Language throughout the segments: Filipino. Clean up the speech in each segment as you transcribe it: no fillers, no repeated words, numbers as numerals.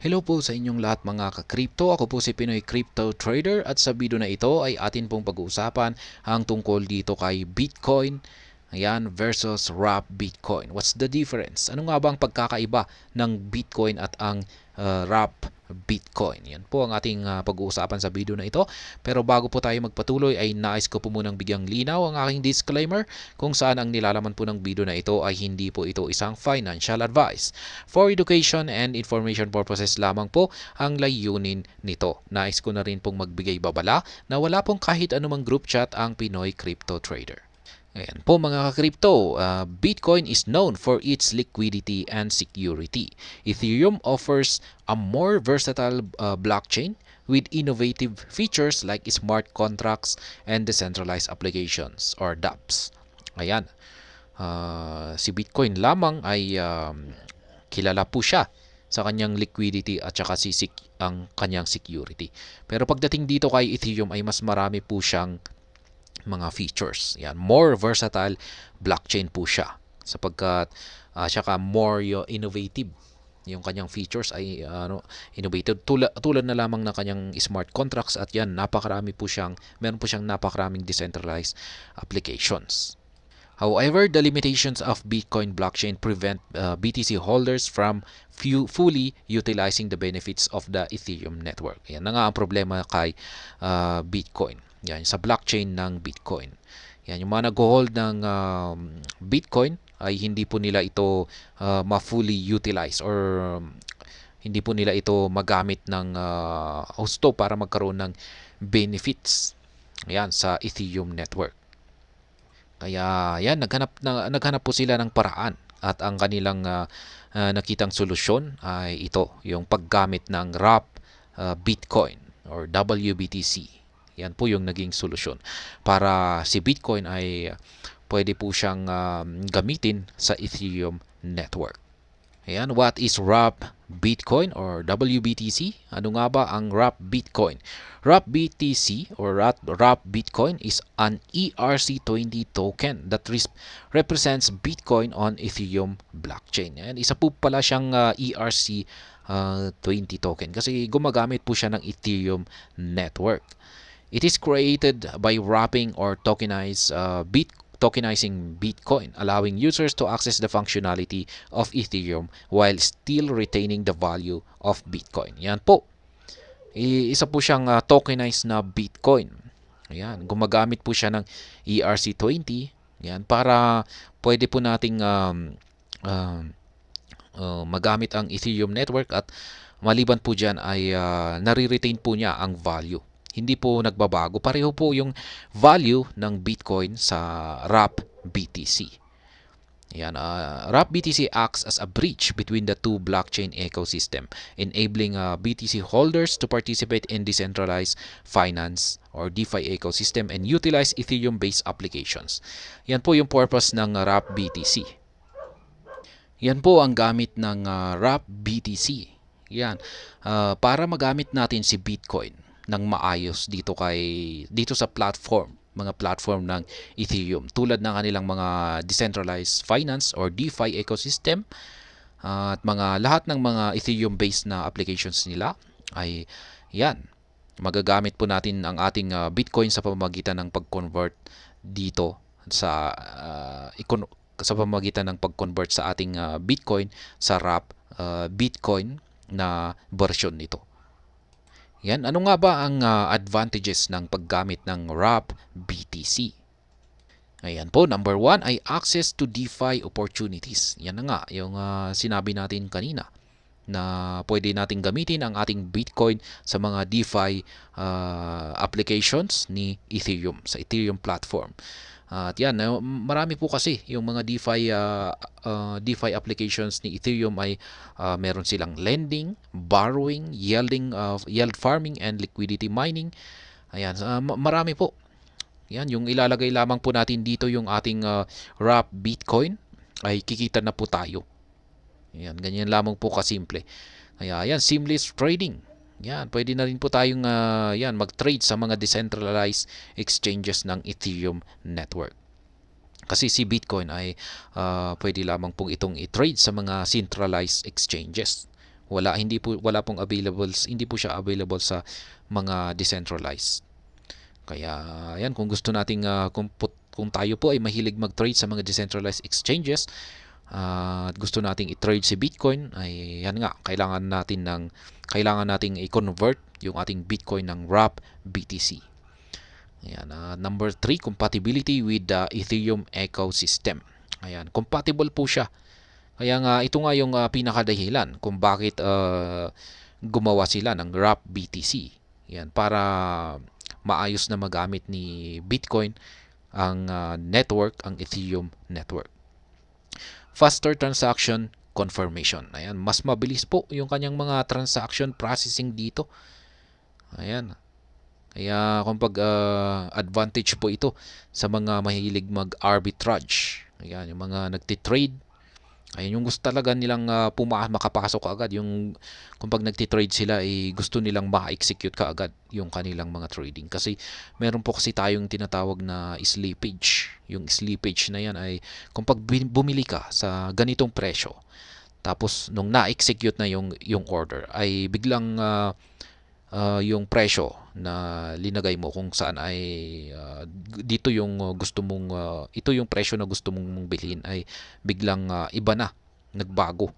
Hello po sa inyong lahat mga ka-crypto. Ako po si Pinoy Crypto Trader at sa video na ito ay atin pong pag-uusapan ang tungkol dito kay Bitcoin versus Wrap Bitcoin. What's the difference? Ano nga ba ang pagkakaiba ng Bitcoin at ang Wrap Bitcoin? Yan po ang ating pag-uusapan sa video na ito. Pero bago po tayo magpatuloy ay nais ko po munang bigyang linaw ang aking disclaimer kung saan ang nilalaman po ng video na ito ay hindi po ito isang financial advice. For education and information purposes lamang po ang layunin nito. Nais ko na rin pong magbigay babala na wala pong kahit anumang group chat ang Pinoy Crypto Trader. Ayan po mga ka-crypto, Bitcoin is known for its liquidity and security. Ethereum offers a more versatile blockchain with innovative features like smart contracts and decentralized applications or dApps. Ayan, si Bitcoin lamang ay kilala po siya sa kanyang liquidity at saka ang kanyang security. Pero pagdating dito kay Ethereum ay mas marami po siyang mga features. Yan, more versatile blockchain po siya sapagkat saka more innovative yung kanyang features ay innovative tulad na lamang ng kanyang smart contracts at yan meron po siyang napakaraming decentralized applications. However, the limitations of Bitcoin blockchain prevent BTC holders from fully utilizing the benefits of the Ethereum network. Yan na nga ang problema kay Bitcoin. Yan, sa blockchain ng Bitcoin. Yan, yung mga nag-hold ng Bitcoin ay hindi po nila ito ma-fully utilize or hindi po nila ito magamit ng husto para magkaroon ng benefits. Yan, sa Ethereum network. Kaya yan, naghanap po sila ng paraan at ang kanilang nakitang solusyon ay ito, yung paggamit ng Wrap Bitcoin or WBTC. Yan po yung naging solusyon para si Bitcoin ay pwede po siyang gamitin sa Ethereum network. Ayan, what is Wrap Bitcoin or WBTC? Ano nga ba ang Wrap Bitcoin? Wrap BTC or Wrap Bitcoin is an ERC20 token that represents Bitcoin on Ethereum blockchain. Ayan, isa po pala siyang ERC20 token kasi gumagamit po siya ng Ethereum network. It is created by wrapping or tokenizing Bitcoin, allowing users to access the functionality of Ethereum while still retaining the value of Bitcoin. Yan po. Isa po siyang tokenized na Bitcoin. Ayan, gumagamit po siya ng ERC20. Yan, para pwede po nating magamit ang Ethereum network at maliban po dyan ay nare-retain po niya ang value. Hindi po nagbabago. Pareho po yung value ng Bitcoin sa Wrap BTC. Yan, Wrap BTC acts as a bridge between the two blockchain ecosystem, enabling BTC holders to participate in decentralized finance or DeFi ecosystem and utilize Ethereum-based applications. Yan po yung purpose ng Wrap BTC. Yan po ang gamit ng Wrap BTC. Yan, para magamit natin si Bitcoin ng maayos dito sa mga platform ng Ethereum tulad ng kanilang mga decentralized finance or DeFi ecosystem at lahat ng mga Ethereum based na applications nila ay yan, magagamit po natin ang ating Bitcoin sa pamamagitan ng pag-convert dito sa pamamagitan ng pag-convert sa ating Bitcoin sa Wrap Bitcoin na version nito. Yan, ano nga ba ang advantages ng paggamit ng Wrap BTC? Ayan po, number 1 ay access to DeFi opportunities. Yan na nga, yung sinabi natin kanina na pwede natin gamitin ang ating Bitcoin sa mga DeFi applications ni Ethereum, sa Ethereum platform. At yan, marami po kasi yung mga DeFi applications ni Ethereum ay meron silang lending, borrowing, yield farming, and liquidity mining. Ayan, marami po. Yan, yung ilalagay lamang po natin dito yung ating Wrap Bitcoin ay kikita na po tayo. Ayan, ganyan lamang po kasimple. Kaya yan, seamless trading. Yan, pwede na rin po tayong mag-trade sa mga decentralized exchanges ng Ethereum network. Kasi si Bitcoin ay pwede lamang pong itong i-trade sa mga centralized exchanges. wala pong hindi po siya available sa mga decentralized. Kaya yan, kung gusto nating kung tayo po ay mahilig mag-trade sa mga decentralized exchanges at gusto nating i-trade si Bitcoin, ay yan nga, kailangan nating i-convert yung ating Bitcoin ng wrap BTC. Ayan, number 3, compatibility with the Ethereum ecosystem. Ayan, compatible po siya. Kaya nga ito nga yung pinakadahilan kung bakit gumawa sila ng wrap BTC. Yan, para maayos na magamit ni Bitcoin ang network, ang Ethereum network. Faster transaction confirmation. Ayan, mas mabilis po yung kanyang mga transaction processing dito. Ayan. Kaya advantage po ito sa mga mahilig mag-arbitrage. Ayan, yung mga nagtitrade. Ayan, yung gusto talaga nilang makapasok agad. Yung kung nagtitrade sila, gusto nilang ma-execute kaagad yung kanilang mga trading. Kasi meron po kasi tayong tinatawag na slippage. Yung slippage na yan ay kung bumili ka sa ganitong presyo, tapos nung na-execute na yung order, ay biglang yung presyo na linagay mo kung saan ay dito yung ito yung presyo na gusto mong bilhin ay biglang iba na, nagbago,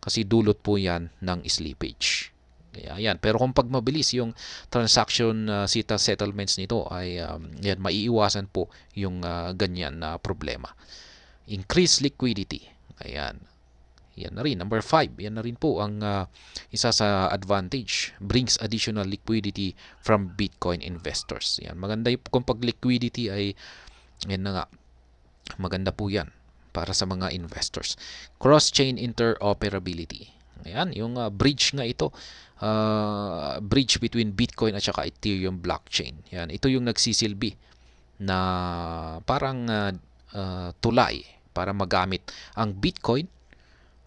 kasi dulot po yan ng slippage. Kaya yan, pero kung mabilis yung transaction settlements nito, ay yan, maiiwasan po yung ganyan na problema. Increase liquidity. Ayan, yan na rin. Number 5, yan na rin po ang isa sa advantage. Brings additional liquidity from Bitcoin investors. Yan, maganda kung liquidity ay, yan na nga, maganda po yan para sa mga investors. Cross-chain interoperability. Ayan, yung bridge nga ito. Bridge between Bitcoin at saka Ethereum blockchain. Yan, ito yung nagsisilbi na parang tulay para magamit ang Bitcoin,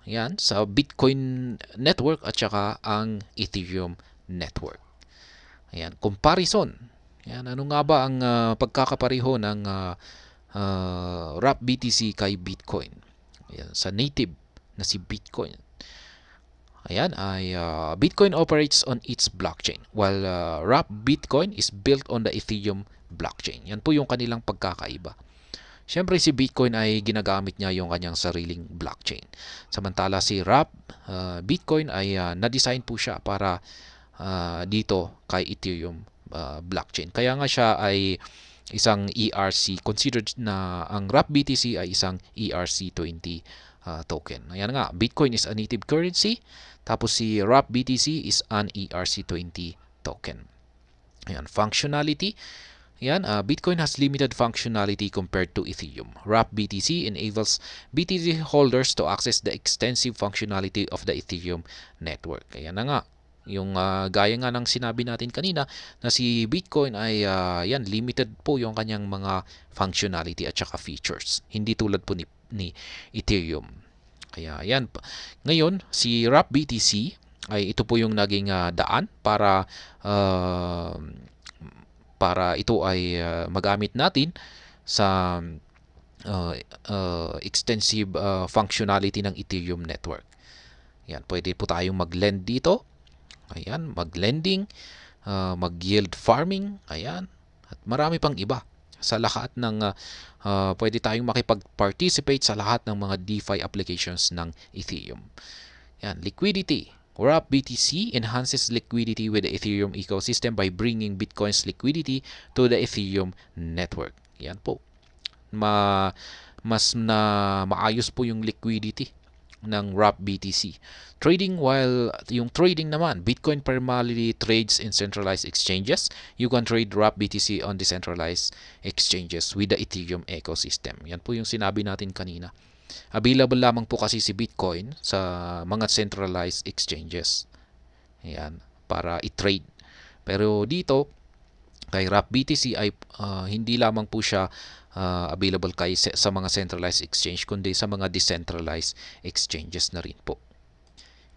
yan, sa Bitcoin network at saka ang Ethereum network. Ayan, comparison. Ayan, ano nga ba ang pagkakapareho ng wrap BTC kay Bitcoin? Ayan, sa native na si Bitcoin. Ayan, ay Bitcoin operates on its blockchain while wrap Bitcoin is built on the Ethereum blockchain. Yan po yung kanilang pagkakaiba. Siyempre si Bitcoin ay ginagamit niya yung kanyang sariling blockchain. Samantala si wrap Bitcoin ay na-design po siya para dito kay Ethereum blockchain. Kaya nga siya ay isang ERC, considered na ang wrap BTC ay isang ERC20 token. Ayan nga, Bitcoin is a native currency, tapos si wrap BTC is an ERC20 token. Ayan, functionality. Yan, Bitcoin has limited functionality compared to Ethereum. Wrap BTC enables BTC holders to access the extensive functionality of the Ethereum network. Kaya na nga, yung gaya nga ng sinabi natin kanina na si Bitcoin ay yan, limited po yung kanyang mga functionality at saka features. Hindi tulad po ni Ethereum. Kaya yan. Ngayon, si wrap BTC ay ito po yung naging daan para ito ay magamit natin sa extensive functionality ng Ethereum network. Yan, pwede po tayong mag-lend dito. Ayan, mag-lending, mag-yield farming, ayan, at marami pang iba. Sa lahat ng pwede tayong makipag-participate sa lahat ng mga DeFi applications ng Ethereum. Yan, liquidity. Wrap BTC enhances liquidity with the Ethereum ecosystem by bringing Bitcoin's liquidity to the Ethereum network. Yan po. Mas maayos po yung liquidity ng wrap BTC. Yung trading naman, Bitcoin primarily trades in centralized exchanges. You can trade wrap BTC on decentralized exchanges with the Ethereum ecosystem. Yan po yung sinabi natin kanina. Available lamang po kasi si Bitcoin sa mga centralized exchanges. Ayan, para i-trade. Pero dito, kay wrap BTC ay hindi lamang po siya available sa mga centralized exchange, kundi sa mga decentralized exchanges na rin po.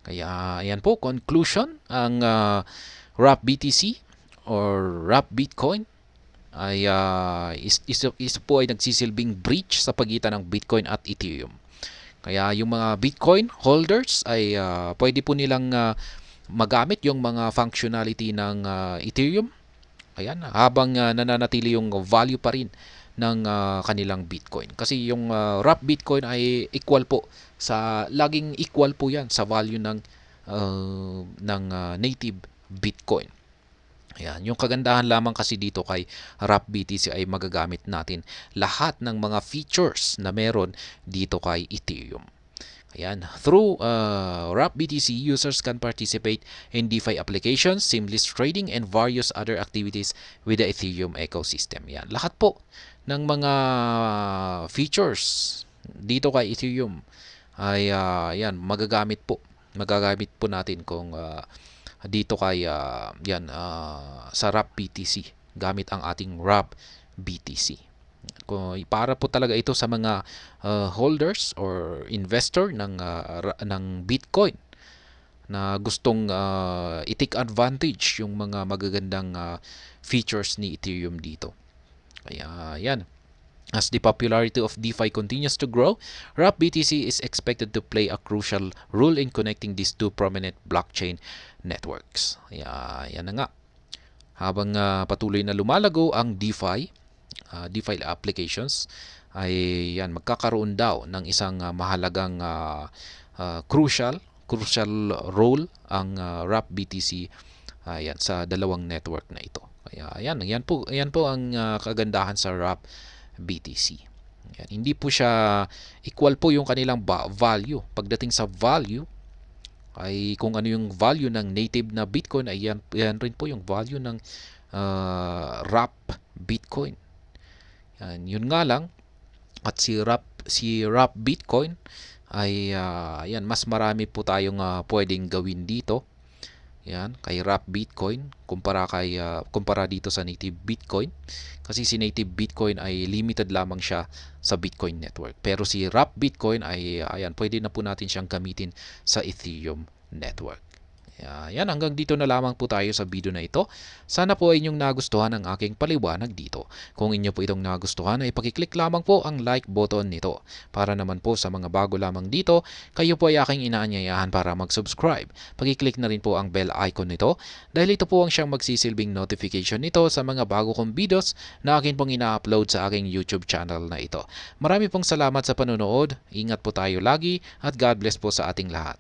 Kaya ayan po, conclusion, ang wrap BTC or wrap Bitcoin ay isa po ay nagsisilbing bridge sa pagitan ng Bitcoin at Ethereum. Kaya yung mga Bitcoin holders ay pwede po nilang magamit yung mga functionality ng Ethereum. Ayan, habang nananatili yung value pa rin ng kanilang Bitcoin. Kasi yung wrap Bitcoin ay equal po sa laging equal po 'yan sa value ng native Bitcoin. Ayan, yung kagandahan lamang kasi dito kay wrap BTC ay magagamit natin lahat ng mga features na meron dito kay Ethereum. Ayan. Through wrap BTC, users can participate in DeFi applications, seamless trading, and various other activities with the Ethereum ecosystem. Yan. Lahat po ng mga features dito kay Ethereum ay yan, magagamit po. Magagamit po natin kung dito kay sa wrap BTC gamit ang ating wrap BTC. Para po talaga ito sa mga holders or investor ng Bitcoin na gustong i-take advantage yung mga magagandang features ni Ethereum dito. Kaya yan. As the popularity of DeFi continues to grow, wrap BTC is expected to play a crucial role in connecting these two prominent blockchain networks. Yan na nga. Habang patuloy na lumalago ang DeFi applications, ay yan, magkakaroon daw ng isang mahalagang crucial role ang wrap BTC yan, sa dalawang network na ito. Kaya yan po ang kagandahan sa wrap BTC. Yan, hindi po siya equal po yung kanilang value. Pagdating sa value ay kung ano yung value ng native na Bitcoin ay yan rin po yung value ng wrap Bitcoin. Yun nga lang, at si wrap Bitcoin ay yan, mas marami po tayong pwedeng gawin dito. Yan, kay wrap Bitcoin kumpara dito sa native Bitcoin. Kasi si native Bitcoin ay limited lamang siya sa Bitcoin network. Pero si wrap Bitcoin ay ayan, pwede na po natin siyang gamitin sa Ethereum network. Yan, hanggang dito na lamang po tayo sa video na ito. Sana po ay inyong nagustuhan ang aking paliwanag dito. Kung inyo po itong nagustuhan ay pakiclick lamang po ang like button nito. Para naman po sa mga bago lamang dito, kayo po ay aking inaanyayahan para mag-subscribe. Pakiclick na rin po ang bell icon nito dahil ito po ang siyang magsisilbing notification nito sa mga bago kong videos na akin pong ina-upload sa aking YouTube channel na ito. Marami pong salamat sa panonood. Ingat po tayo lagi at God bless po sa ating lahat.